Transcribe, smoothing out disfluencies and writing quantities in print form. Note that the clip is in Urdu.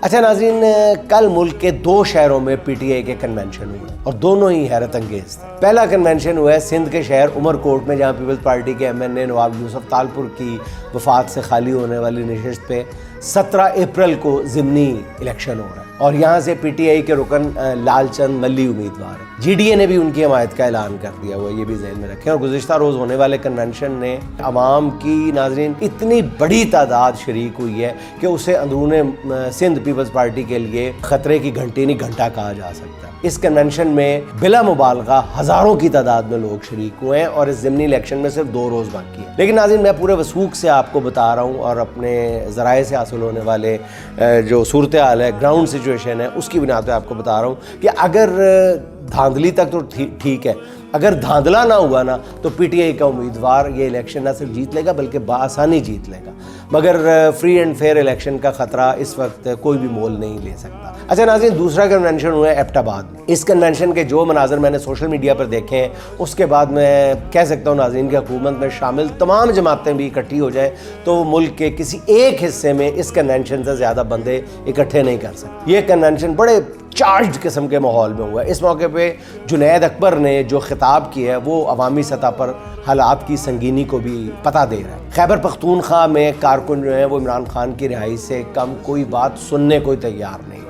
اچھا ناظرین، کل ملک کے 2 شہروں میں پی ٹی آئی کے کنونشن ہوئے اور دونوں ہی حیرت انگیز تھے۔ پہلا کنونشن ہوا ہے سندھ کے شہر عمر کوٹ میں، جہاں پیپلز پارٹی کے ایم این اے نواب یوسف تالپور کی وفات سے خالی ہونے والی نشست پہ 17 اپریل کو ضمنی الیکشن ہو رہا ہے اور یہاں سے پی ٹی آئی کے رکن لال چند ملی امیدوار ہیں۔ جی ڈی اے نے بھی ان کی حمایت کا اعلان کر دیا ہوا ہے، یہ بھی ذہن میں رکھیں۔ اور گزشتہ روز ہونے والے کنونشن نے عوام کی ناظرین اتنی بڑی تعداد شریک ہوئی ہے کہ اسے اندرون سندھ پیپلز پارٹی کے لیے خطرے کی گھنٹی نہیں گھنٹا کہا جا سکتا۔ اس کنونشن میں بلا مبالغہ ہزاروں کی تعداد میں لوگ شریک ہوئے ہیں اور اس ضمنی الیکشن میں صرف 2 روز باقی ہیں۔ لیکن ناظرین، میں پورے وثوق سے آپ کو بتا رہا ہوں اور اپنے ذرائع سے حاصل ہونے والے جو صورتحال ہے، گراؤنڈ سچویشن ہے، اس کی بنا پہ آپ کو بتا رہا ہوں کہ اگر دھاندلی تک تو ٹھیک ہے، اگر دھاندلا نہ ہوا نا تو پی ٹی آئی کا امیدوار یہ الیکشن نہ صرف جیت لے گا بلکہ بآسانی جیت لے گا، مگر فری اینڈ فیئر الیکشن کا خطرہ اس وقت کوئی بھی مول نہیں لے سکتا۔ اچھا ناظرین، دوسرا کنونشن ہوا ہے ایبٹ آباد میں۔ اس کنونشن کے جو مناظر میں نے سوشل میڈیا پر دیکھے ہیں، اس کے بعد میں کہہ سکتا ہوں ناظرین کہ حکومت میں شامل تمام جماعتیں بھی اکٹھی ہو جائیں تو ملک کے کسی ایک حصے میں اس کنونشن سے زیادہ بندے اکٹھے نہیں کر سکتے۔ یہ کنونشن بڑے چارجڈ قسم کے ماحول میں ہوا ہے۔ اس موقع پہ جنید اکبر نے جو خطاب کیا ہے وہ عوامی سطح پر حالات کی سنگینی کو بھی پتہ دے رہا ہے۔ خیبر پختونخوا میں کارکن جو ہیں وہ عمران خان کی رہائی سے کم کوئی بات سننے کو تیار نہیں۔